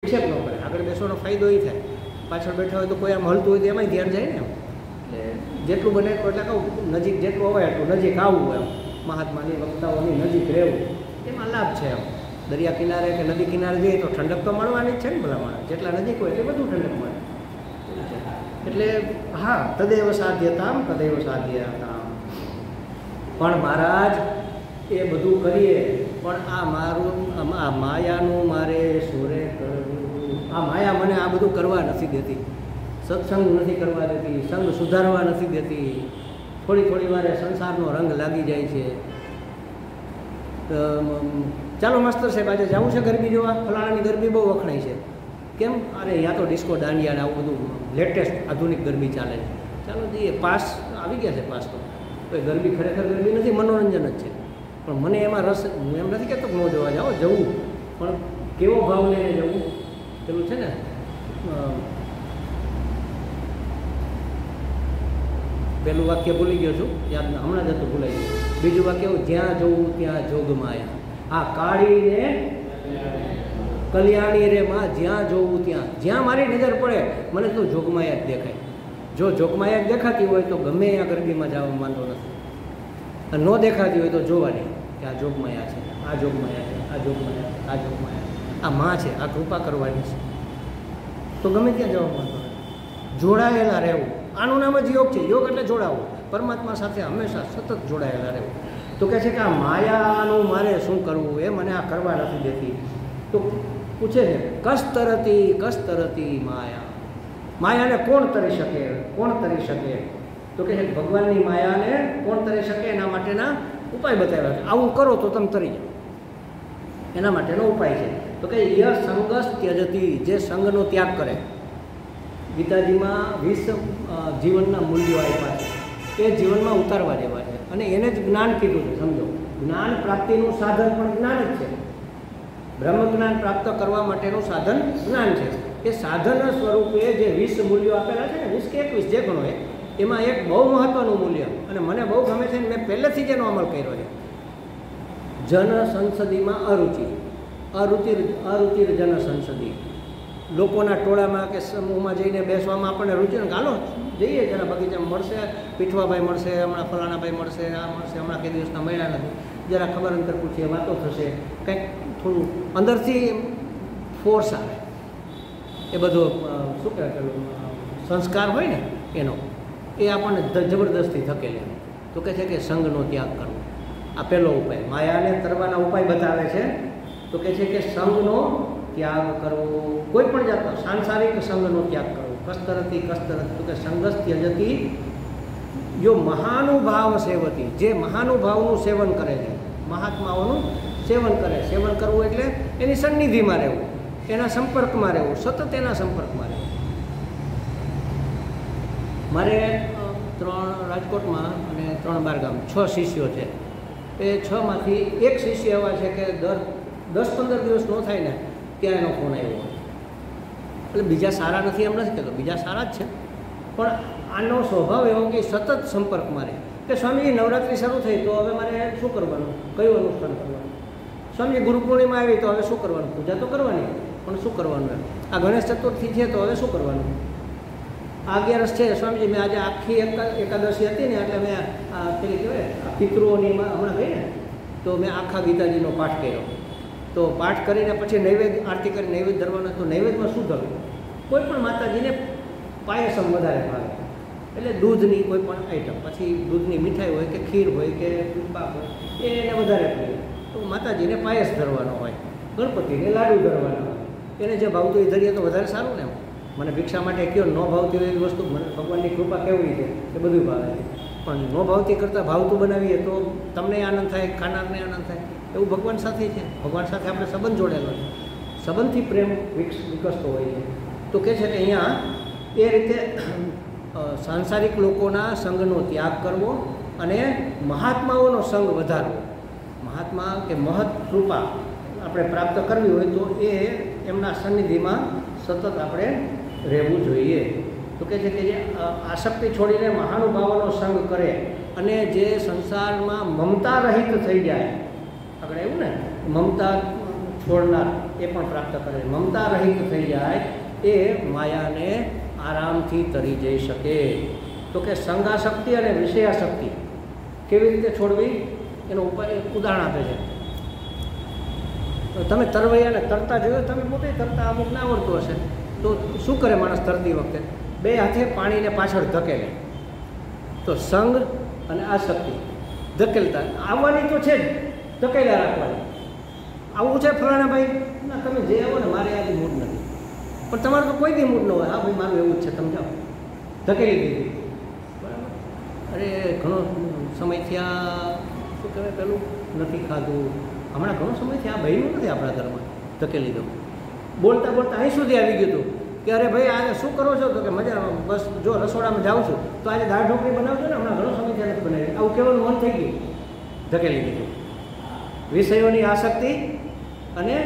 Disturb ન કરે. આગળ બેસવાનો ફાયદો એ થાય, પાછળ બેઠા હોય તો કોઈ આમ હલતું હોય તો એમાંય ધ્યાન જાય ને. એટલે જેટલું બને એટલું, એટલે કહું નજીક જેટલું હોય એટલું નજીક આવવું એમ, મહાત્માની વક્તાઓની નજીક રહેવું, એમાં લાભ છે એમ. દરિયા કિનારે કે નદી કિનારે જઈએ તો ઠંડક તો મળવાની જ છે ને ભલા માણસ, જેટલા નજીક હોય એટલે બધું ઠંડક મળે. એટલે હા, તદેવ સાધ્યતામ તદેવ સાધ્યતામ. પણ મહારાજ એ બધું કરીએ પણ આ મારું આ માયાનું મારે સોરે કરવું. આ માયા મને આ બધું કરવા નથી દેતી, સત્સંગ નથી કરવા દેતી, સંગ સુધારવા નથી દેતી. થોડી વારે સંસારનો રંગ લાગી જાય છે. ચાલો માસ્તર સાહેબ આજે જવું છે ગરબી જોવા, ફલાણાની ગરબી બહુ વખણાય છે. કેમ? અરે યા તો ડિસ્કો દાંડિયા આવું બધું લેટેસ્ટ આધુનિક ગરબી ચાલે છે. ચાલો જઈએ. પાસ આવી ગયા છે. પાસ તો કોઈ ગરબી ખરેખર ગરબી નથી, મનોરંજન જ છે. પણ મને એમાં રસ, હું એમ નથી કહેતો ન જોવા જાઓ, જવું, પણ કેવો ભાવ લઈને જવું. પેલું છે ને પેલું વાક્ય ભૂલી ગયો છું, યાદ હમણાં જ હતું, ભૂલાઈ ગયું. બીજું વાક્ય જ્યાં જવું ત્યાં જોગમાયા. આ કાળીને કલ્યાણી રે માં, જ્યાં જોવું ત્યાં, જ્યાં મારી નજર પડે મને તો જોગમાયા જ દેખાય. જો જોગમાયા જ દેખાતી હોય તો ગમે ત્યાં ગરબીમાં જવા માંગતો નથી. ન દેખાતી હોય તો જોવાની કે આ જોગમાયા છે, આ જોગમાયા છે, આ જોગમાયા છે, આ જોગમાયા, આ માં છે, આ કૃપા કરવાની છે, તો ગમે ત્યાં જવા માંગતો નથી. જોડાયેલા રહેવું, આનું નામ જ યોગ છે. યોગ એટલે જોડાવું, પરમાત્મા સાથે હંમેશા સતત જોડાયેલા રહેવું. તો કહે છે કે આ માયાનું મારે શું કરવું, એ મને આ કરવા નથી દેતી. તો પૂછે છે કસ્તરતી માયા. માયાને કોણ તરી શકે, કોણ તરી શકે? તો કહે છે ભગવાનની માયાને કોણ તરી શકે, એના માટેના ઉપાય બતાવ્યા છે. આવું કરો તો તમે તરી જાઓ, એના માટેનો ઉપાય છે. તો કે ય સંગસ ત્યજતી, જે સંગનો ત્યાગ કરે. ગીતાજીમાં 20 જીવનના મૂલ્યો આપ્યા છે, એ જીવનમાં ઉતારવા જેવા છે. અને એને જ જ્ઞાન કીધું છે. સમજો, જ્ઞાન પ્રાપ્તિનું સાધન પણ જ્ઞાન જ છે. બ્રહ્મ જ્ઞાન પ્રાપ્ત કરવા માટેનું સાધન જ્ઞાન છે. એ સાધન સ્વરૂપે જે 20 મૂલ્યો આપેલા છે ને, 20 કે 21 જે ગણો, એમાં એક બહુ મહત્વનું મૂલ્ય અને મને બહુ ગમે છે, મેં પહેલેથી જ એનો અમલ કર્યો છે. જન સંસદીમાં અરુચિર જન સંસદી. લોકોના ટોળામાં કે સમૂહમાં જઈને બેસવામાં આપણને રુચિ ને, હાલો જઈએ જરા બગીચામાં, મળશે પીઠવાભાઈ મળશે, હમણાં ફલાણાભાઈ મળશે, આ મળશે, હમણાં કે દિવસના મળ્યા નથી, જરા ખબર અંતર પૂછીએ, વાતો થશે, કંઈક થોડું અંદરથી ફોર્સ આવે. એ બધો શું કહેવાય, પેલું સંસ્કાર હોય ને એનો, એ આપણને જબરદસ્તી ધકેલે. તો કહે છે કે સંઘનો ત્યાગ કરવો, આ પહેલો ઉપાય. માયાને તરવાના ઉપાય બતાવે છે. તો કહે છે કે સંઘનો ત્યાગ કરવો, કોઈ પણ જાતનો સાંસારિક સંઘનો ત્યાગ કરવો. કસ્તરતી તો કે સંગસ ત્યજતી જો મહાનુભાવ સેવતી, જે મહાનુભાવનું સેવન કરે છે, મહાત્માઓનું સેવન કરે. સેવન કરવું એટલે એની સન્નિધિમાં રહેવું, એના સંપર્કમાં રહેવું, સતત એના સંપર્કમાં રહેવું. મારે 3 રાજકોટમાં અને 3 બહારગામ 6 શિષ્યો છે. એ 6માંથી એક શિષ્ય એવા છે કે દર 10-15 દિવસ ન થાય ને ત્યાં એનો ફોન આવ્યો. એટલે બીજા સારા નથી એમ નથી કહેતો, બીજા સારા જ છે, પણ આનો સ્વભાવ એવો કે સતત સંપર્કમાં રહે. કે સ્વામીજી નવરાત્રિ શરૂ થઈ તો હવે મારે શું કરવાનું, કયું અનુષ્ઠાન કરવાનું? સ્વામીજી ગુરુ પૂર્ણિમા આવી તો હવે શું કરવાનું? પૂજા તો કરવાની, પણ શું કરવાનું એમ? આ ગણેશ ચતુર્થી છે તો હવે શું કરવાનું? આ 11 છે સ્વામીજી, મેં આજે આખી એકાદશી હતી ને, એટલે મેં પેલી કહેવાય પિતૃઓની હમણાં ગઈ ને, તો મેં આખા ગીતાજીનો પાઠ કર્યો. તો પાઠ કરીને પછી નૈવેદ્ય આરતી કરી નૈવેદ્ય ધરવાનો. તો નૈવેદ્યમાં શું ધરવું? કોઈ પણ માતાજીને પાયસમ વધારે ભાવે, એટલે દૂધની કોઈ પણ આઈટમ, પછી દૂધની મીઠાઈ હોય કે ખીર હોય કે પાક હોય, એને વધારે પ્રિય. તો માતાજીને પાયસ ધરવાનો હોય, ગણપતિને લાડુ ધરવાના હોય, એને જે ભાવતું એ ધરીએ તો વધારે સારું ને. મને ભિક્ષા માટે કયો ન ભાવતી હોય એવી વસ્તુ, મને ભગવાનની કૃપા કેવી છે એ બધું ભાવે છે, પણ ન ભાવતી કરતાં ભાવતું બનાવીએ તો તમને આનંદ થાય, ખાનારને આનંદ થાય. એવું ભગવાન સાથે છે. ભગવાન સાથે આપણે સંબંધ જોડેલો છે, સંબંધથી પ્રેમ વિકસતો હોય છે. તો કહે છે કે અહીંયા એ રીતે સાંસારિક લોકોના સંઘનો ત્યાગ કરવો અને મહાત્માઓનો સંઘ વધારવો. મહાત્મા કે મહત કૃપા આપણે પ્રાપ્ત કરવી હોય તો એ એમના સન્નિધિમાં સતત આપણે રહેવું જોઈએ. તો કહે છે કે જે આસક્તિ છોડીને મહાનુભાવોનો સંગ કરે અને જે સંસારમાં મમતા રહિત થઈ જાય, આપણે એવું ને મમતા છોડનાર, એ પણ પ્રાપ્ત કરે. મમતા રહિત થઈ જાય એ માયાને આરામથી તરી જઈ શકે. તો કે સંગાશક્તિ અને વિષયાશક્તિ કેવી રીતે છોડવી એનો ઉપાય ઉદાહરણ આપે છે. તમે તરવૈયાને તરતા જોયો, તમે પોતે તરતા અમુક ના આવડતું હશે તો શું કરે માણસ તરતી વખતે? બે હાથે પાણીને પાછળ ધકેલે. તો સંગ અને આસક્તિ ધકેલતા આવવાની તો છે જ, ધકેલ્યા રાખવાની. આવું છે ફલાણાભાઈ, ના તમે જે આવો ને મારે આજે મૂડ નથી, પણ તમારે તો કોઈ દી મૂડ ન હોય. હા ભાઈ મારું એવું જ છે, તમે જાઓ, ધકેલી દીધી. બરાબર. અરે ઘણો સમયથી આ શું કહેવાય પેલું નથી ખાધું, હમણાં ઘણો સમયથી આ બહેનું નથી આપણા ઘરમાં, ધકેલી દો. બોલતા બોલતા અહીં સુધી આવી ગયું હતું કે અરે ભાઈ આજે શું કરો છો? તો કે મજા, બસ જો રસોડામાં જાઉં છું તો આજે દાળ ઢોકળી બનાવજો ને, હમણાં ઘણો સમયથી નથી બનાવી. આવું કહેવાનું મન થઈ ગયું, ધકેલી દીધું. વિષયોની આસક્તિ અને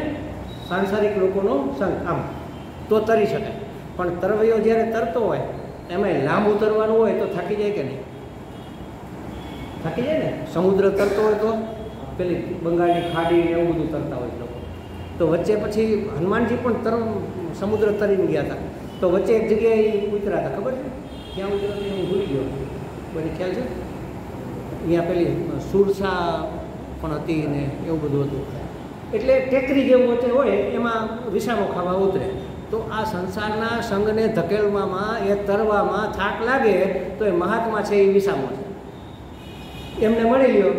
સાંસારિક લોકોનો સંગ આમ તો તરી શકાય. પણ તરવૈયો જ્યારે તરતો હોય એમાંય લાંબુ તરવાનું હોય તો થાકી જાય કે નહીં? થાકી જાય ને. સમુદ્ર તરતો હોય તો પેલી બંગાળની ખાડી ને એવું બધું તરતા હોય લોકો. તો વચ્ચે પછી હનુમાનજી પણ સમુદ્ર તરીને ગયા હતા. તો વચ્ચે એક જગ્યાએ ઉતરા હતા, ખબર છે ક્યાં ઉતરા હતા? હું ભૂલી ગયો, મને ખ્યાલ છે. અહીંયા પેલી સુરસા પણ હતી ને એવું બધું હતું. એટલે ટેકરી જેવું વચ્ચે હોય એમાં વિસામો ખાવા ઉતરે. તો આ સંસારના સંઘને ધકેલવામાં, એ તરવામાં થાક લાગે તો એ મહાત્મા છે, એ વિસામો છે, એમને મળી લ્યો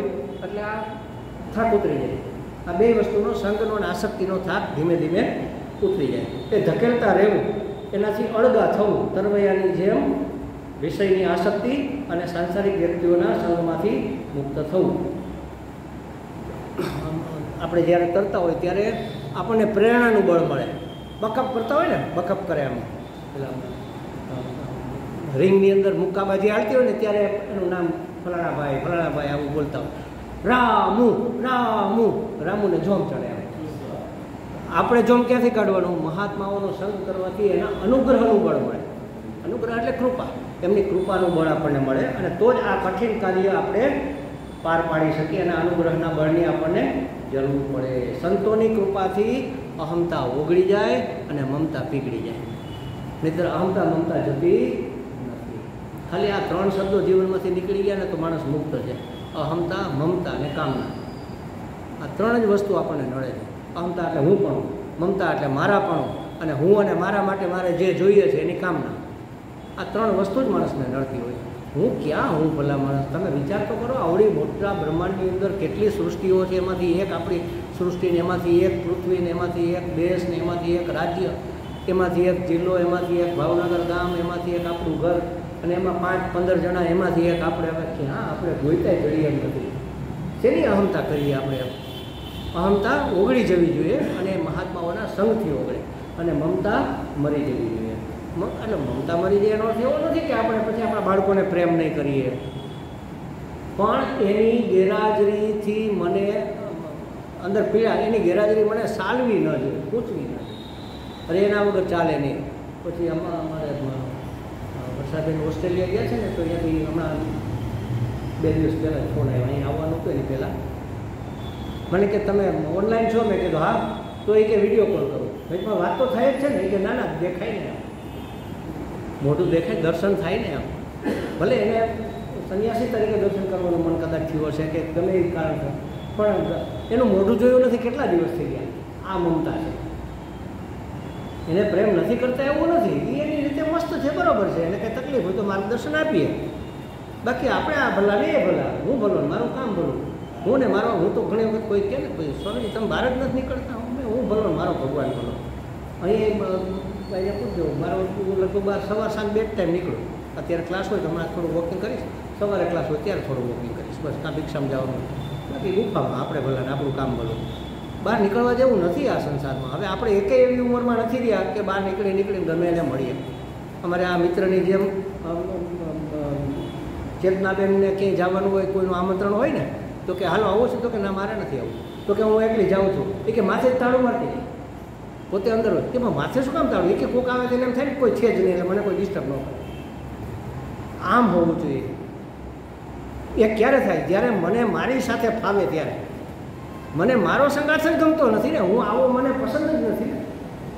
એટલે આ થાક ઉતરી જાય. આ બે વસ્તુનો, સંઘનો અને આસક્તિનો થાક ધીમે ધીમે ઉતરી જાય. એ ધકેલતા રહેવું, એનાથી અળગા થવું, તરવૈયાની જેમ વિષયની આસક્તિ અને સાંસારિક વ્યક્તિઓના સંઘમાંથી મુક્ત થવું. આપણે જ્યારે તરતા હોય ત્યારે આપણને પ્રેરણાનું બળ મળે. બકઅપ કરતા હોય ને, બકઅપ કરે આમ પેલા રિંગની અંદર મુક્કાબાજી હાલતી હોય ને ત્યારે એનું નામ ફલાણાભાઈ આવું બોલતા હોય. રામુ રામુ, રામુને જોમ ચડે. આપણે જોમ ક્યાંથી કાઢવાનું? મહાત્માઓનો સંગ કરવાથી એના અનુગ્રહનું બળ મળે. અનુગ્રહ એટલે કૃપા, એમની કૃપાનું બળ આપણને મળે અને તો જ આ કઠિન કાર્ય આપણે પાર પાડી શકીએ. અને અનુગ્રહના બળની આપણને જરૂર પડે. સંતોની કૃપાથી અહમતા ઓગળી જાય અને મમતા પીગળી જાય. નહીંતર અહમતા મમતા જતી નથી. ખાલી આ 3 શબ્દો જીવનમાંથી નીકળી ગયા ને તો માણસ મુક્ત છે. અહમતા, મમતા અને કામના, આ 3 જ વસ્તુ આપણને નડે છે. અહમતા એટલે હું પણ, મમતા એટલે મારા પણ, અને હું અને મારા માટે મારે જે જોઈએ છે એની કામના. આ 3 વસ્તુ જ માણસને નડતી હોય. હું ક્યાં, હું ભલા માણસ. તમે વિચાર તો કરો, આવડી મોટા બ્રહ્માંડની અંદર કેટલી સૃષ્ટિઓ છે. એમાંથી એક આપણી સૃષ્ટિને, એમાંથી એક પૃથ્વીને, એમાંથી એક દેશને, એમાંથી એક રાજ્ય, એમાંથી એક જિલ્લો, એમાંથી એક ભાવનગર ગામ, એમાંથી એક આપણું ઘર, અને એમાં 5-15 જણા, એમાંથી એક આપણે. હવે ક્યાં આપણે ગોઈતા જઈએ એમ નથી. શેની અહમતા કરીએ આપણે? અહમતા ઓગળી જવી જોઈએ અને મહાત્માઓના સંગથી ઓગળે. અને મમતા મરી જવી જોઈએ. એટલે મમતા મરી જાય એનો અર્થ એવો નથી કે આપણે પછી આપણા બાળકોને પ્રેમ નહીં કરીએ, પણ એની ગેરહાજરીથી મને અંદર પીડા, એની ગેરહાજરી મને સાલવી ન જોઈએ, પૂછવી ન જોઈએ. અરે એના વગર ચાલે નહીં. પછી અમારે વર્ષાબેન ઓસ્ટ્રેલિયા ગયા છે ને, તો અહીંયાથી હમણાં 2 દિવસ પહેલાં ફોન આવ્યો, અહીં આવવાનું હતું એની પહેલાં. મને કે તમે ઓનલાઈન છો? મેં કીધું હા. તો એ કે વિડીયો કોલ કરો. ભાઈ પણ વાત તો થાય જ છે ને. એ કે ના ના, દેખાય ને, મોઢું દેખાય, દર્શન થાય ને. આમ ભલે એને સંન્યાસી તરીકે દર્શન કરવાનું મન કદાચ થયું હશે કે ગમે એ કારણ છે, પણ એનું મોઢું જોયું નથી, કેટલા દિવસ થઈ ગયા. આ મમતા છે. એને પ્રેમ નથી કરતા એવું નથી, એ એની રીતે મસ્ત છે, બરાબર છે. એને કંઈ તકલીફ હોય તો માર્ગદર્શન આપીએ. બાકી આપણે આ ભલા ને એ ભલા, હું ભલો મારું કામ ભલું, હું ને મારો. હું તો ઘણી વખત કોઈ કહે ને, સ્વામીજી તમે બહાર જ નથી નીકળતા, હું ભલો મારો ભગવાન ભલો. અહીં અહીંયા પૂછજો, મારો લગભગ સવાર સાંજ 2 ટાઈમ નીકળું. અત્યારે ક્લાસ હોય તો હમણાં થોડું વોકિંગ કરીશ, સવારે ક્લાસ હોય ત્યારે થોડું વોકિંગ કરીશ, બસ. કાં ભિક્ષામાં જવાનું, બાકી ગુફામાં આપણે ભલા ને આપણું કામ ભલું. બહાર નીકળવા જેવું નથી આ સંસારમાં. હવે આપણે એકે એવી ઉંમરમાં નથી રહ્યા કે બહાર નીકળીને ગમે એને મળીએ. અમારે આ મિત્રની જેમ ચેતનાબેનને ક્યાંય જવાનું હોય, કોઈનું આમંત્રણ હોય ને, તો કે હાલો આવું છે? તો કે ના મારે નથી આવવું. તો કે હું એકલી જાઉં છું. એ કે માથે જ તાળું મારતી, પોતે અંદર હોય. કે માથે શું કામ તાળું? એ કે કોઈક આવે તેને એમ થાય ને કોઈ છે જ નહીં, એટલે મને કોઈ ડિસ્ટર્બ ન કરે. આમ હોવું જોઈએ. એ ક્યારે થાય? જ્યારે મને મારી સાથે ફાવે ત્યારે. મને મારો સંગાથ જ ગમતો નથી ને, હું આવો મને પસંદ જ નથી ને.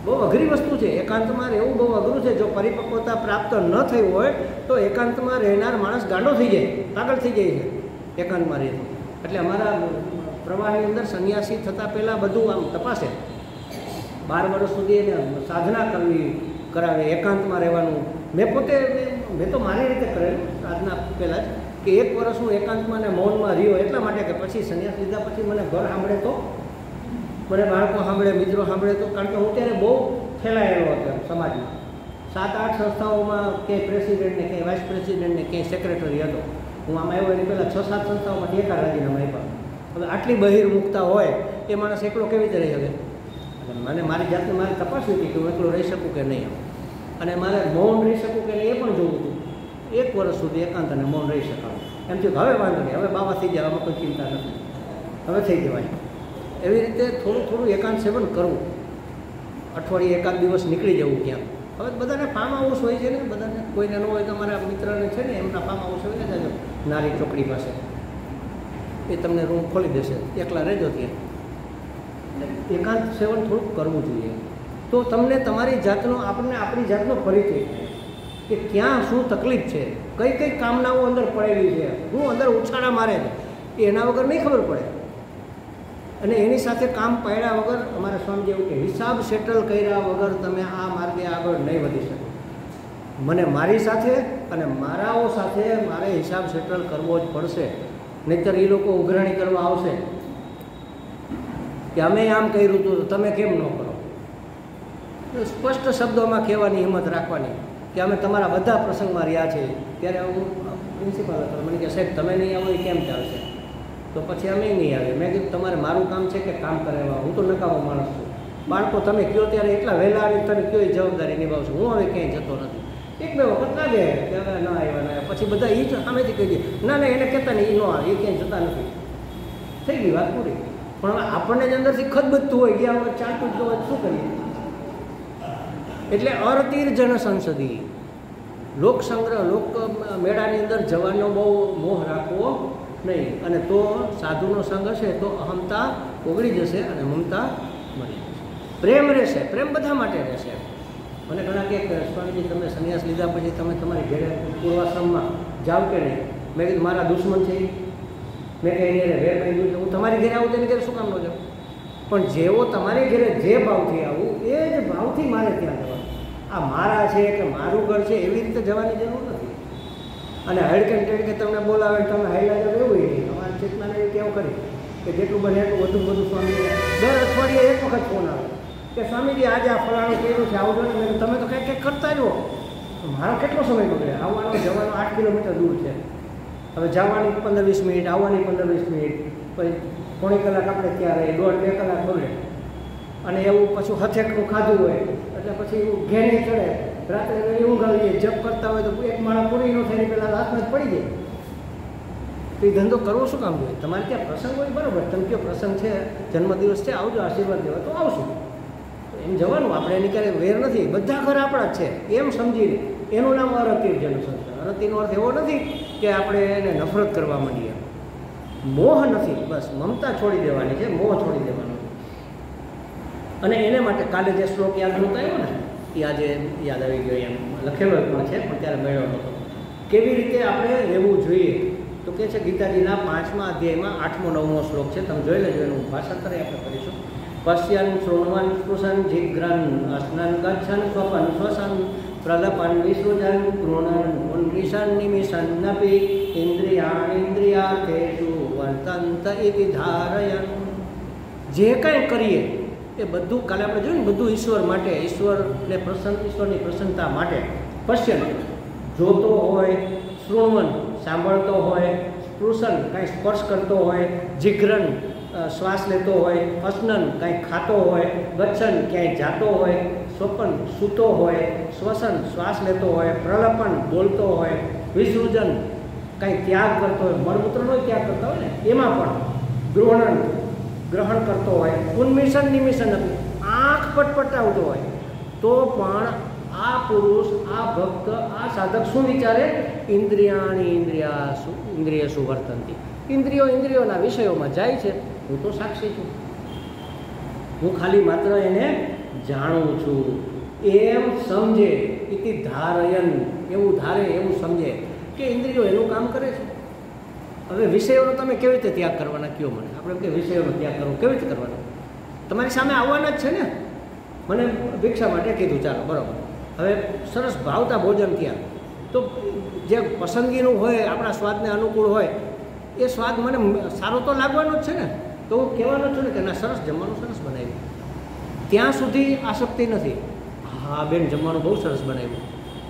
બહુ અઘરી વસ્તુ છે એકાંતમાં રહેવું, બહુ અઘરું છે. જો પરિપક્વતા પ્રાપ્ત ન થઈ હોય તો એકાંતમાં રહેનાર માણસ ગાંડો થઈ જાય, પાગલ થઈ જાય છે એકાંતમાં રહે. એટલે અમારા પ્રવાહની અંદર સંન્યાસી થતાં પહેલાં બધું આમ તપાસે. 12 વર્ષ સુધી એને સાધના કરાવે, એકાંતમાં રહેવાનું. મેં તો મારી રીતે કરેલું સાધના પહેલાં જ, કે 1 વર્ષ હું એકાંતમાં ને મૌનમાં રહ્યો એટલા માટે કે પછી સંન્યાસ લીધા પછી મને ઘર સાંભળે તો, મને બાળકો સાંભળે, મિત્રો સાંભળે તો. કારણ કે હું ત્યારે બહુ ફેલાયેલો હતો સમાજમાં. 7-8 સંસ્થાઓમાં ક્યાંય પ્રેસિડેન્ટ ને ક્યાંય વાઇસ પ્રેસિડેન્ટ ને ક્યાંય સેક્રેટરી હતો. હું આમાં આવ્યો એની પહેલાં 6-7 સંસ્થાઓમાંથી એકા રાજીનામા આપ્યા. હવે આટલી બહિર્મુખતા હોય એ માણસ એકલો કેવી રીતે રહી શકે? મને મારી જાતને મારે તપાસવી હતી કે હું એકલો રહી શકું કે નહીં, અને મારે મૌન રહી શકું કે નહીં એ પણ જોવું હતું. 1 વર્ષ સુધી એકાંત અને મૌન રહી શકાવું એમ થયું. હવે વાંધો નહીં, હવે બાબા થઈ જાય, આમાં કોઈ ચિંતા નથી, હવે થઈ જવાય. એવી રીતે થોડું એકાંત સેવન કરવું. અઠવાડિયે 1 દિવસ નીકળી જવું ક્યાંક. હવે બધાને ફાર્મ હાઉસ હોય છે ને, બધાને કોઈને ન હોય તો મારા મિત્રને છે ને એમના ફાર્મ હાઉસ હોય ને નારી ચોકડી પાસે, એ તમને રૂમ ખોલી દેશે, એકલા રહેજો ત્યાં. એકાંત સેવન થોડુંક કરવું જોઈએ તો તમને તમારી જાતનો, આપણને આપણી જાતનો પરિચય કે ક્યાં શું તકલીફ છે, કઈ કઈ કામનાઓ અંદર પડેલી છે, હું અંદર ઉછાળા મારે છે એના વગર નહીં ખબર પડે. અને એની સાથે કામ પાડ્યા વગર, અમારા સ્વામી એવું કે હિસાબ સેટલ કર્યા વગર તમે આ માર્ગે આગળ નહીં વધી શકો. મને મારી સાથે અને મારાઓ સાથે મારે હિસાબ સેટલ કરવો જ પડશે, નહીંતર એ લોકો ઉઘરાણી કરવા આવશે કે અમે આમ કર્યું હતું તો તમે કેમ ન કરો. સ્પષ્ટ શબ્દોમાં કહેવાની હિંમત રાખવાની કે અમે તમારા બધા પ્રસંગમાં રહ્યા છીએ. ત્યારે હું પ્રિન્સિપાલ હતો, મને કે સાહેબ તમે નહીં આવો એ કેમ ચાલશે? તો પછી અમે નહીં આવીએ. મેં કીધું તમારે મારું કામ છે કે કામ કરાવવા, હું તો નકામો માણસ છું. બાળકો તમે કહો ત્યારે એટલા વહેલા આવી તમે કયો એ જવાબદારી નિભાવશો, હું હવે ક્યાંય જતો નથી. 1-2 વખત લાગે કે હવે ન આવ્યા ના, પછી બધા એ જ સામેથી કહી દે ના એને કહેતા નહીં, એ ન આવે, એ ક્યાંય જતા નથી, થઈ ગઈ વાત પૂરી. પણ હવે આપણને જ અંદરથી ખદબદતું હોય, ગયા વગર ચાલતું જ હોય શું કરીએ? એટલે અરતીર જન સંસદી, લોકસંગ્રહ, લોક મેળાની અંદર જવાનો બહુ મોહ રાખવો નહીં. અને તો સાધુનો સંગ હશે તો અહમતા ઓગળી જશે અને મમતા મળી જશે, પ્રેમ રહેશે. પ્રેમ બધા માટે રહેશે. મને ઘણા કે સ્વામીજી તમે સંન્યાસ લીધા પછી તમે તમારી ઘેરે પૂર્વાશ્રમમાં જાઓ કે નહીં? મેં કીધું મારા દુશ્મન છે, મેં કંઈ એને વેર કહ્યું છે, હું તમારી ઘરે આવું તેની ઘરે શું કામ ન જાઉં? પણ જેવો તમારી ઘરે જે ભાવથી આવું એ જ ભાવથી મારે ત્યાં જવાનું. આ મારા છે કે મારું ઘર છે એવી રીતે જવાની જરૂર નથી. અને હડકે ટેડકે તમને બોલાવે તમે હાઈલા જાવ એવું નહીં. અમારી ચેતનાને એવી કેવું કરી કે જેટલું બને એટલું વધુ સ્વામી દર અઠવાડિયે 1 વખત ફોન આવે કે સ્વામીજી આજે આ ફલાણું કર્યું છે, આવજો ને. તમે તો કંઈક કરતા જ હો. મારો કેટલો સમય બગડે? આવવાનો જવાનો 8 કિલોમીટર દૂર છે. હવે જવાની 15-20 મિનિટ, આવવાની 15-20 મિનિટ, પછી પોણી કલાક આપણે ત્યાં રહે, 1.5-2 કલાક બગડે. અને એવું પાછું હથેકનું ખાધું હોય એટલે પછી ઘેરી ચડે, રાત્રે ઊંઘ આવી જાય. જપ કરતા હોય તો એક માણસ પૂરી ન થાય પહેલાં હાથમાં જ પડી જાય. તો એ ધંધો કરવો શું કામ જોઈએ? તમારે ત્યાં પ્રસંગ હોય બરાબર, તમે કયો પ્રસંગ છે, જન્મદિવસ છે, આવજો આશીર્વાદ દેવા, તો આવશું. એમ જવાનું, આપણે એની ક્યારેય વેર નથી, બધા ઘર આપણા જ છે એમ સમજીને. એનું નામ અરતીર જનસંસ્થા. અરતીનો અર્થ એવો નથી કે આપણે એને નફરત કરવા માંડીએ, મોહ નથી, બસ મમતા છોડી દેવાની છે, મોહ છોડી દેવાનો. અને એને માટે કાલે જે શ્લોક યાદ નહોતો આવ્યો ને એ આજે યાદ આવી ગયો. એમ લખેલો પણ છે પણ ત્યારે મેળવ્યો નહોતો. કેવી રીતે આપણે રહેવું જોઈએ તો કહે છે ગીતાજીના 5મા અધ્યાયમાં 8મો 9મો શ્લોક છે, તમે જોઈ લેજો. એનું ભાષાંતર આપણે કરીશું. પશ્યન શૃણવન સ્પૃશન જિગ્રન અસ્નન ગચ્છન સ્વપન શ્વસન પ્રલપન વિસૃજન ગૃણન ઉન્મિષન નિમિષન નપી ઇન્દ્રિયાણિન્દ્રિયાર્થેષુ વર્તંત ઇતિ ધારયન. જે કંઈ કરીએ એ બધું કાલે આપણે જોયું ને, બધું ઈશ્વર માટે, ઈશ્વરની પ્રસન્નતા માટે. પશ્યન જોતો હોય, શૃણવન સાંભળતો હોય, સ્પૃશન કાંઈ સ્પર્શ કરતો હોય, જિઘ્રન શ્વાસ લેતો હોય, અસ્નન કાંઈ ખાતો હોય, ગચ્છન ક્યાંય જાતો હોય, સ્વપન સૂતો હોય, શ્વસન શ્વાસ લેતો હોય, પ્રલપન બોલતો હોય, વિસૃજન કાંઈ ત્યાગ કરતો હોય, મળમૂત્રનો ત્યાગ કરતા હોય ને એમાં પણ, ગૃહણ ગ્રહણ કરતો હોય, ઉન્મિષન નિમિષન નથી, આંખ પટપટાવતો હોય તો પણ આ પુરુષ, આ ભક્ત, આ સાધક શું વિચારે? ઇન્દ્રિયાણી ઇન્દ્રિયા ઇન્દ્રિય સુવર્તનથી. ઇન્દ્રિયોના વિષયોમાં જાય છે. હું તો સાક્ષી છું, હું ખાલી માત્ર એને જાણું છું. એમ સમજે ઇતિ ધારયન, એવું ધારે એવું સમજે કે ઇન્દ્રિયો એનું કામ કરે છે. હવે વિષયોનો તમે કેવી રીતે ત્યાગ કરવાના કયો મને? આપણે કે વિષયોનો ત્યાગ કરવો કેવી રીતે કરવાનો? તમારી સામે આવવાના જ છે ને. મને ભિક્ષા માટે કીધું, ચાલો બરાબર, હવે સરસ ભાવતા ભોજન થયા, તો જે પસંદગીનું હોય, આપણા સ્વાદને અનુકૂળ હોય, એ સ્વાદ મને સારો તો લાગવાનો જ છે ને. તો હું કહેવાનો છું ને કે ના, સરસ જમવાનું સરસ બનાવ્યું, ત્યાં સુધી આસક્તિ નથી. હા બેન, જમવાનું બહુ સરસ બનાવ્યું,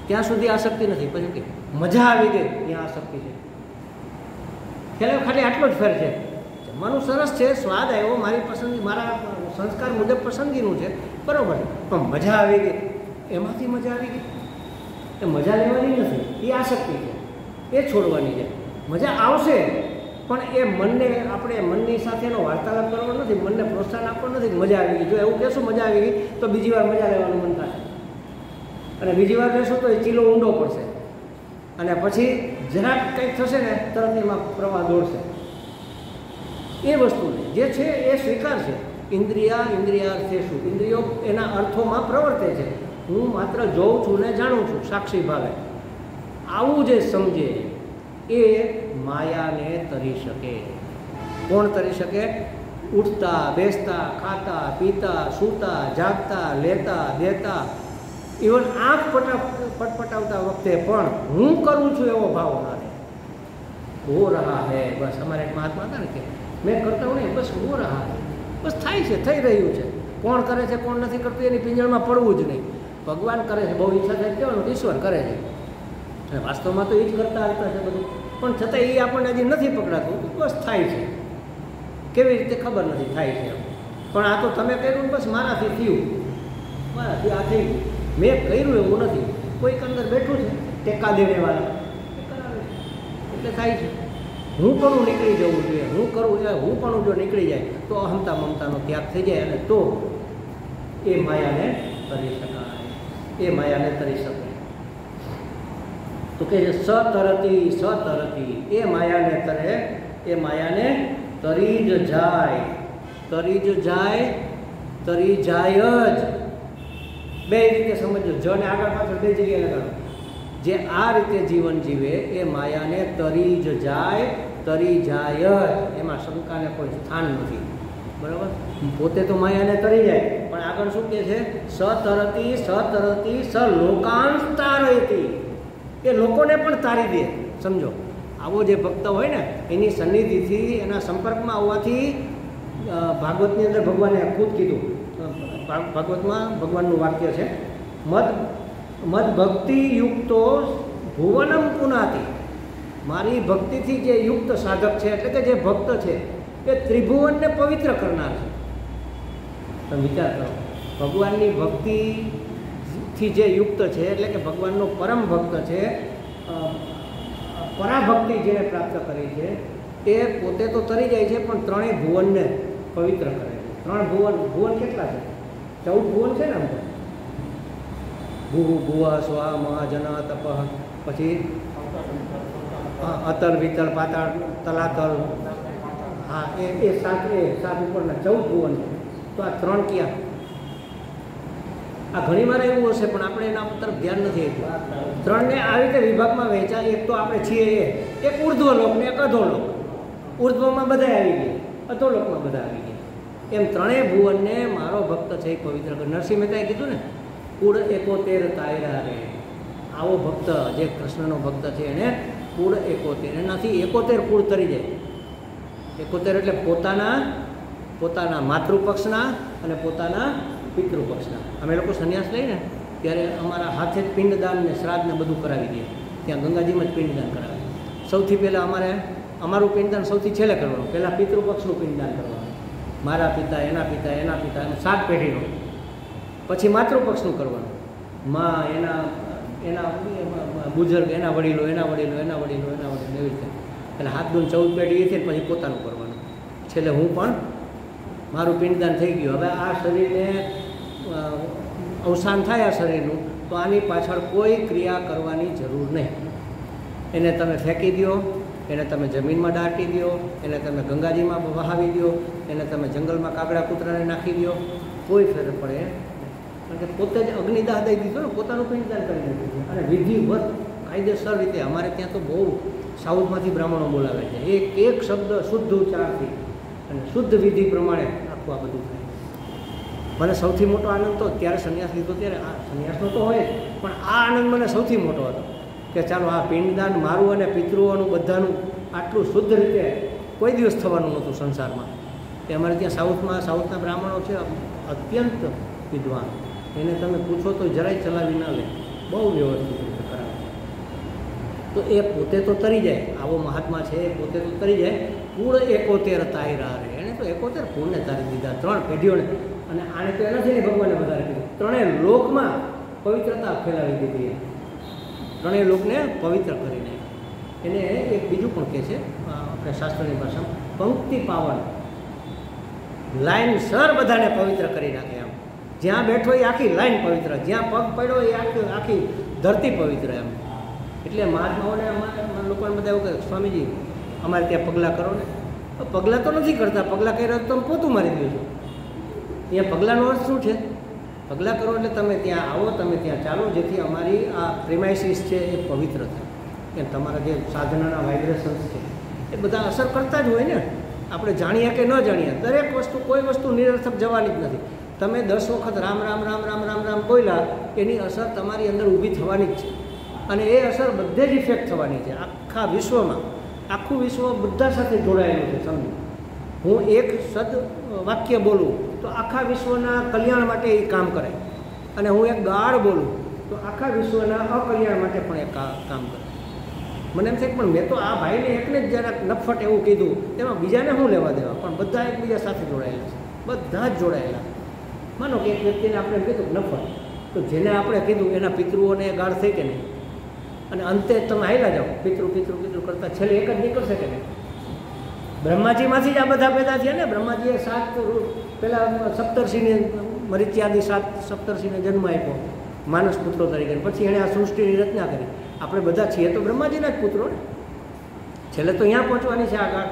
ત્યાં સુધી આસક્તિ નથી. પછી કે મજા આવી ગઈ, ત્યાં આસક્તિ છે. એટલે ખાલી આટલો જ ફેર છે. જમવાનું સરસ છે, સ્વાદ આવ્યો, મારી પસંદગી, મારા સંસ્કાર મુજબ પસંદગીનું છે, બરાબર, પણ મજા આવી ગઈ, એમાંથી મજા આવી ગઈ. એ મજા લેવાની નથી, એ આસક્તિ છે, એ છોડવાની છે. મજા આવશે, પણ એ મનને, આપણે મનની સાથેનો વાર્તાલાપ કરવો નથી, મનને પ્રોત્સાહન આપવાનું નથી. મજા આવી ગઈ, જો એવું કહેશું મજા આવી ગઈ, તો બીજી વાર મજા લેવાનું મન થશે, અને બીજી વાર લેશું તો એ ચીલો ઊંડો પડશે, અને પછી જરાક કંઈક થશે ને તરત એમાં પ્રવાહ દોડશે. એ વસ્તુને જે છે એ સ્વીકાર છે. ઇન્દ્રિયાર્થેષુ, ઇન્દ્રિયો એના અર્થોમાં પ્રવર્તે છે. હું માત્ર જોઉં છું ને જાણું છું, સાક્ષી ભાવે. આવું જે સમજે એ માયાને તરી શકે. કોણ તરી શકે? ઉઠતા, બેસતા, ખાતા, પીતા, સૂતા, જાગતા, લેતા, દેતા, ઇવન આંખ પટપટાવતા વખતે પણ હું કરું છું એવો ભાવ ના રહે. હો રહા હે, બસ. અમારે એક મહાત્મા હતા ને કે મેં કરતા હું નહીં, બસ હો રહા હે, બસ થાય છે, થઈ રહ્યું છે. કોણ કરે છે કોણ નથી કરતું એની પિંજણમાં પડવું જ નહીં. ભગવાન કરે છે, બહુ ઈચ્છા થાય કહેવાનું, ઈશ્વર કરે છે, અને વાસ્તવમાં તો એ જ કરતા આવતા છે બધું, પણ છતાં એ આપણને હજી નથી પકડાતું. બસ થાય છે, કેવી રીતે ખબર નથી, થાય છે. પણ આ તો તમે કર્યું, બસ મારાથી થયું, મારાથી આ થઈ ગયું, મેં કર્યું એવું નથી. કોઈક અંદર બેઠું છે ટેકા દેવાવાળા, એટલે થાય છે. હું પણ નીકળી જવું જોઈએ, હું કરું એ હું પણ જો નીકળી જાય તો અહંતા મમતાનો ત્યાગ થઈ જાય, અને તો એ માયાને તરી શકાય, એ માયાને તરી શકે. તો કે સતરતી, સતરતી, એ માયાને તરે, એ માયાને તરી જ જાય, તરી જ જાય, તરી જાય જ. બે રીતે સમજો, જ ને આગળ પાછળ બે જગ્યાએ લગાડો. જે આ રીતે જીવન જીવે એ માયાને તરી જ જાય, તરી જાય જ. એમાં શંકાને કોઈ સ્થાન નથી, બરાબર. પોતે તો માયાને તરી જાય, પણ આગળ શું કહે છે? સતરતી, સતરતી, સ લોકાંશ તારયતી, એ લોકોને પણ તારી દે. સમજો, આવો જે ભક્ત હોય ને, એની સન્નિધિથી, એના સંપર્કમાં આવવાથી, ભાગવતની અંદર ભગવાને ખુદ કીધું, ભાગવતમાં ભગવાનનું વાક્ય છે, મદ ભક્તિ યુક્તો ભુવનમ પુનાતિ. મારી ભક્તિથી જે યુક્ત સાધક છે, એટલે કે જે ભક્ત છે, એ ત્રિભુવનને પવિત્ર કરનાર છે. તમે વિચાર કરો, ભગવાનની ભક્તિથી જે યુક્ત છે, એટલે કે ભગવાનનો પરમ ભક્ત છે, પરાભક્તિ જેને પ્રાપ્ત કરી છે, એ પોતે તો તરી જાય છે, પણ ત્રણેય ભુવનને પવિત્ર કરે છે. ત્રણ ભુવન, ભુવન કેટલા છે? 14 ભુવન છે ને આમ તો. ભૂ ભુવ સ્વા મહાજન તપ, પછી અતલ વિતલ પાતાળ તલાતલ, હા એ સાત ઉપરના 14 ભુવન છે. તો આ ત્રણ ક્યાં? આ ઘણી વાર એવું હશે, પણ આપણે એના તરફ ધ્યાન નથી આપ્યું. ત્રણને આવી રીતે વિભાગમાં વહેંચાય. એક તો આપણે છીએ એ, એક ઉર્ધ્વલોક ને એક અધોલોક. ઉર્ધ્વમાં બધા આવી ગયા, અધોલોકમાં બધા આવી ગયા. એમ ત્રણેય ભુવનને મારો ભક્ત છે એ પવિત્ર કરે. નરસિંહ મહેતાએ કીધું ને, કુળ 71 તાયરા રે. આવો ભક્ત જે કૃષ્ણનો ભક્ત છે એને કુળ 71, એનાથી 71 કુળ તરી જાય. 71 એટલે પોતાના માતૃપક્ષના અને પોતાના પિતૃપક્ષના. અમે લોકો સંન્યાસ લઈને ત્યારે અમારા હાથે જ પિંડદાન ને શ્રાદ્ધ ને બધું કરાવી દઈએ. ત્યાં ગંગાજીમાં જ પિંડદાન કરાવે. સૌથી પહેલાં અમારું પિંડદાન સૌથી છેલ્લે કરવાનું. પહેલાં પિતૃપક્ષનું પિંડદાન કરવાનું, મારા પિતા, એના પિતા, એના પિતા, અને 7 પેઢીનું. પછી માતૃપક્ષનું કરવાનું, માં, એના બુઝુર્ગ, એના વડીલો, એના વડીલો, એના વડીલો, એના વડીલો, એવી રીતે. એટલે હાથ દૂન 14 પેઢી એ છે, પછી પોતાનું કરવાનું. છેલ્લે હું પણ, મારું પિંડદાન થઈ ગયું. હવે આ શરીરને અવસાન થાય આ શરીરનું, તો આની પાછળ કોઈ ક્રિયા કરવાની જરૂર નહીં. એને તમે ફેંકી દો, એને તમે જમીનમાં દાટી દો, એને તમે ગંગાજીમાં વહાવી દો, એને તમે જંગલમાં કાગડા કૂતરાને નાખી દો, કોઈ ફેર પડે. કારણ કે પોતે જ અગ્નિદાહ દઈ દીધો ને, પોતાનું પિંડદાન કરી દીધું. અને વિધિવત કાયદેસર રીતે અમારે ત્યાં તો બહુ સાઉથમાંથી બ્રાહ્મણો બોલાવે છે, એક શબ્દ શુદ્ધ ઉચ્ચારથી અને શુદ્ધ વિધિ પ્રમાણે આખું આ બધું થાય. મને સૌથી મોટો આનંદ તો ત્યારે સંન્યાસ લીધો ત્યારે, આ સંન્યાસનો તો હોય પણ આ આનંદ મને સૌથી મોટો હતો કે ચાલો આ પિંડદાન મારું અને પિતૃઓનું બધાનું આટલું શુદ્ધ રીતે કોઈ દિવસ થવાનું નહોતું સંસારમાં. કે અમારે ત્યાં સાઉથના બ્રાહ્મણો છે અત્યંત વિદ્વાન, એને તમે પૂછો તો જરાય ચલાવી ના લે, બહુ વ્યવસ્થિત રીતે કરાવે. તો એ પોતે તો તરી જાય, આવો મહાત્મા છે એ પોતે તો તરી જાય. કુળ 71 તાયરા રે, એણે તો 71 કુળને તારી દીધા, 3 પેઢીઓને. અને આને તો એનાથી નહીં ભગવાને વધારે કીધું, 3 લોકમાં પવિત્રતા ફેલાવી દીધી, 3 લોકને પવિત્ર કરીને. એને એક બીજું પણ કહે છે આપણે શાસ્ત્રની ભાષામાં, પંક્તિ પાવન, લાઈન સર બધાને પવિત્ર કરી નાખે. એમ જ્યાં બેઠો એ આખી લાઈન પવિત્ર, જ્યાં પગ પડ્યો એ આખી ધરતી પવિત્ર. એમ એટલે મહાત્માઓને અમારા લોકોને બધા એવું કહે, સ્વામીજી અમારે ત્યાં પગલાં કરો ને. પગલાં તો નથી કરતા, પગલાં કર્યા તો તમે પોતું મારી દો છો. અહીંયા પગલાંનો અર્થ શું છે? પગલાં કરો એટલે તમે ત્યાં આવો, તમે ત્યાં ચાલો, જેથી અમારી આ પ્રેમાઇસીસ છે એ પવિત્ર થાય. કે તમારા જે સાધનાના વાઇબ્રેશન્સ છે એ બધા અસર કરતા જ હોય ને, આપણે જાણીએ કે ન જાણીએ. દરેક વસ્તુ, કોઈ વસ્તુ નિરર્થક જવાની જ નથી. તમે 10 વખત રામ રામ રામ રામ રામ રામ બોલ્યા, એની અસર તમારી અંદર ઊભી થવાની જ છે. અને એ અસર બધે જ ઇફેક્ટ થવાની છે. આખા વિશ્વમાં, આખું વિશ્વ બધા સાથે જોડાયેલું છે. સમજો, હું એક વાક્ય બોલું તો આખા વિશ્વના કલ્યાણ માટે એ કામ કરે, અને હું એક ગાળ બોલું તો આખા વિશ્વના અકલ્યાણ માટે પણ એ કામ કરે. મને એમ થાય પણ મેં તો આ ભાઈને એકને જ જરાક નફટ એવું કીધું, એમાં બીજાને શું લેવા દેવા? પણ બધા એકબીજા સાથે જોડાયેલા છે, બધા જ જોડાયેલા. માનો કે એક વ્યક્તિને આપણે કીધું નફટ, તો જેને આપણે કીધું એના પિતૃઓને ગાળ થઈ કે નહીં? અને અંતે તમે હાલ્યા જાઓ, પિતૃ કરતાં છેલ્લે એક જ નીકળશે કે નહીં? બ્રહ્માજીમાંથી જ આ બધા પેદા થયા ને. બ્રહ્માજીએ 7 પહેલાં સપ્તર્ષિને, મરીચ્યાદી 7 સપ્તર્ષિને જન્મ આપ્યો માનસ પુત્રો તરીકે. પછી એણે આ સૃષ્ટિની રચના કરી. આપણે બધા છીએ તો બ્રહ્માજીના જ પુત્રો ને. છેલ્લે તો અહીંયા પહોંચવાની છે આગળ.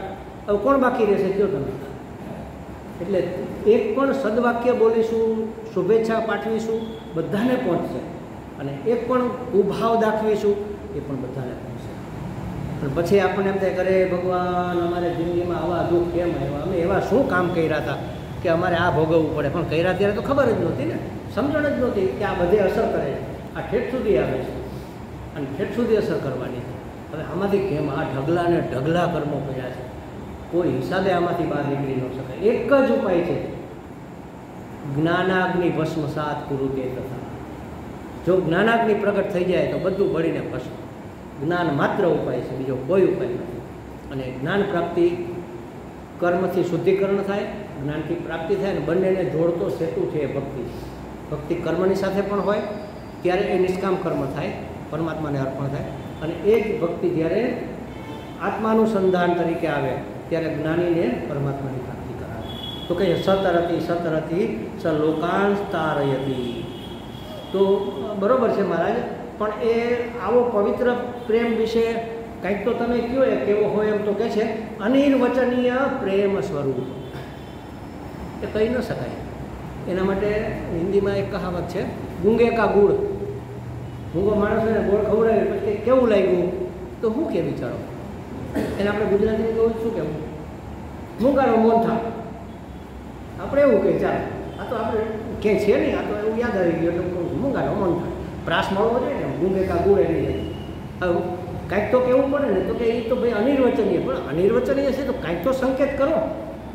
હવે કોણ બાકી રહેશે કહો તમે? એટલે એક પણ સદવાક્ય બોલીશું, શુભેચ્છા પાઠવીશું, બધાને પહોંચશે. અને એક પણ ઉભાવ દાખવીશું, એ પણ બધાને પહોંચશે. અને પછી આપણને એમ થાય કરે ભગવાન અમારે જિંદગીમાં આવા દુઃખ કેમ આવ્યા, અમે એવા શું કામ કર્યા હતા કે અમારે આ ભોગવવું પડે? પણ કર્યા ત્યારે તો ખબર જ નહોતી ને, સમજણ જ નહોતી કે આ બધે અસર કરે છે, આ ઠેઠ સુધી આવે છે અને ઠેઠ સુધી અસર કરવાની છે. હવે આમાંથી કેમ આ ઢગલા ને ઢગલા કર્મો કર્યા છે, કોઈ હિસાબે આમાંથી બહાર નીકળી ન શકાય. એક જ ઉપાય છે, જ્ઞાનાગ્નિ ભસ્મસાત કુરુતે તથા. જો જ્ઞાનાગ્નિ પ્રગટ થઈ જાય તો બધું બળીને ભસ્મ. જ્ઞાન માત્ર ઉપાય છે, બીજો કોઈ ઉપાય નથી. અને જ્ઞાન પ્રાપ્તિ, કર્મથી શુદ્ધિકરણ થાય, જ્ઞાનથી પ્રાપ્તિ થાય, અને બંનેને જોડતો સેતુ છે એ ભક્તિ. ભક્તિ કર્મની સાથે પણ હોય ત્યારે એ નિષ્કામ કર્મ થાય, પરમાત્માને અર્પણ થાય. અને એ જ ભક્તિ જ્યારે આત્માનુસંધાન તરીકે આવે ત્યારે જ્ઞાનીને પરમાત્માની પ્રાપ્તિ કરાવે. તો કહીએ સતરતી સ લોકાંશ તારયતી. તો બરાબર છે મહારાજ, પણ એ આવો પવિત્ર પ્રેમ વિશે કંઈક તો તમે કહો, એ કેવો હોય? એમ તો કહે છે અનિર્વચનીય પ્રેમ સ્વરૂપ. એ કહી ન શકાય. એના માટે હિન્દીમાં એક કહાવત છે, ગુંગે કા ગુડ. મૂંગો માણસને ગોળ ખવડાવે પછી કેવું લાગ્યું તો શું કે વિચારો? એને આપણે ગુજરાતીમાં કહું શું કહેવું? મૂંગાનો મોંથા. આપણે એવું કહે ચાલો, આ તો આપણે ક્યાંય છે નહીં, આ તો એવું યાદ આવી ગયું એટલે મૂંગાનો મોંથા. પ્રાસ મળવો જોઈએ ને, ગુંગે કા ગુડ એની જાય. હવે કાંઈક તો કહેવું પડે ને, તો કે એ તો ભાઈ અનિર્વચનીય. પણ અનિર્વચનીય છે તો કાંઈક તો સંકેત કરો.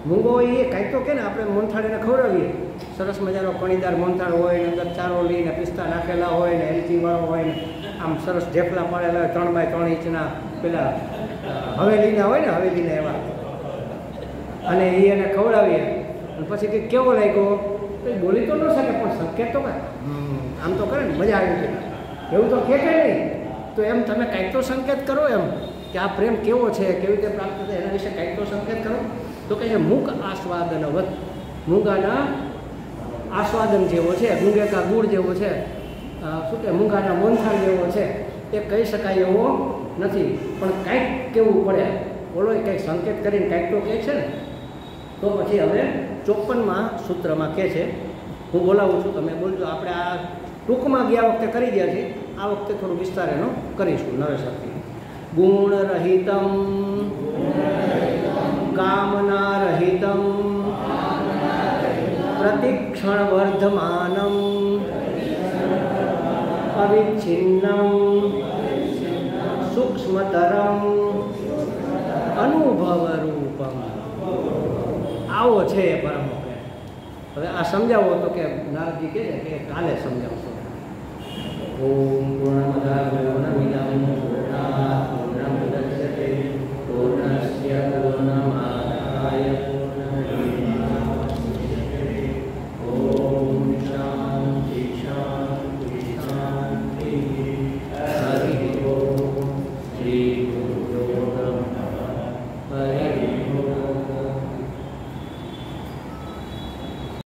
મૂંગો હોય એ કાંઈક તો કે ને, આપણે મોંથાળીને ખવડાવીએ, સરસ મજાનો કણીદાર મોંથાળ હોય ને, અંદર ચારો લઈને પિસ્તા નાખેલા હોય ને, એલચીવાળો હોય ને, આમ સરસ ઢેફલા પાડેલા હોય 3x3 ઇંચના પેલા હવેલીના હોય ને, હવેલીના એવા, અને એ એને ખવડાવીએ. અને પછી કંઈક કેવો લાગ્યો તો બોલી તો ન શકે, પણ સંકેત તો કાંઈ આમ તો કરે ને, મજા આવી છે એવું તો કે નહીં. તો એમ તમે કાંઈક તો સંકેત કરો એમ કે આ પ્રેમ કેવો છે, કેવી રીતે પ્રાપ્ત થાય, એના વિશે કાંઈક તો સંકેત કરો. તો કહે છે મુખ આસ્વાદનવત. મૂંગાના આસ્વાદન જેવો છે, ગુંગે કા ગુડ જેવો છે, શું કે મૂંગાના મોંથાળ જેવો છે. એ કહી શકાય એવો નથી, પણ કાંઈક કહેવું પડે. બોલો એ કંઈક સંકેત કરીને કાંઈક તો કહે છે ને. તો પછી હવે 54માં સૂત્રમાં કહે છે, હું બોલાવું છું, તમે બોલજો. આપણે આ ટૂંકમાં ગયા વખતે કરી ગયા છીએ, આ વખતે થોડું વિસ્તાર એનો કરીશું નવેસરથી. ગુણ રહિતમ કામના રહિતમ પ્રતિક્ષણ વર્ધમાનમ અવિચ્છિન્નમ સૂક્ષ્મતરમ અનુભવરૂપમ. આવો છે એ પરમો કે. હવે આ સમજાવો તો કે નારદજી કહે છે કે કાલે સમજાવશો. ઓમ પૂર્ણમદઃ પૂર્ણમિદં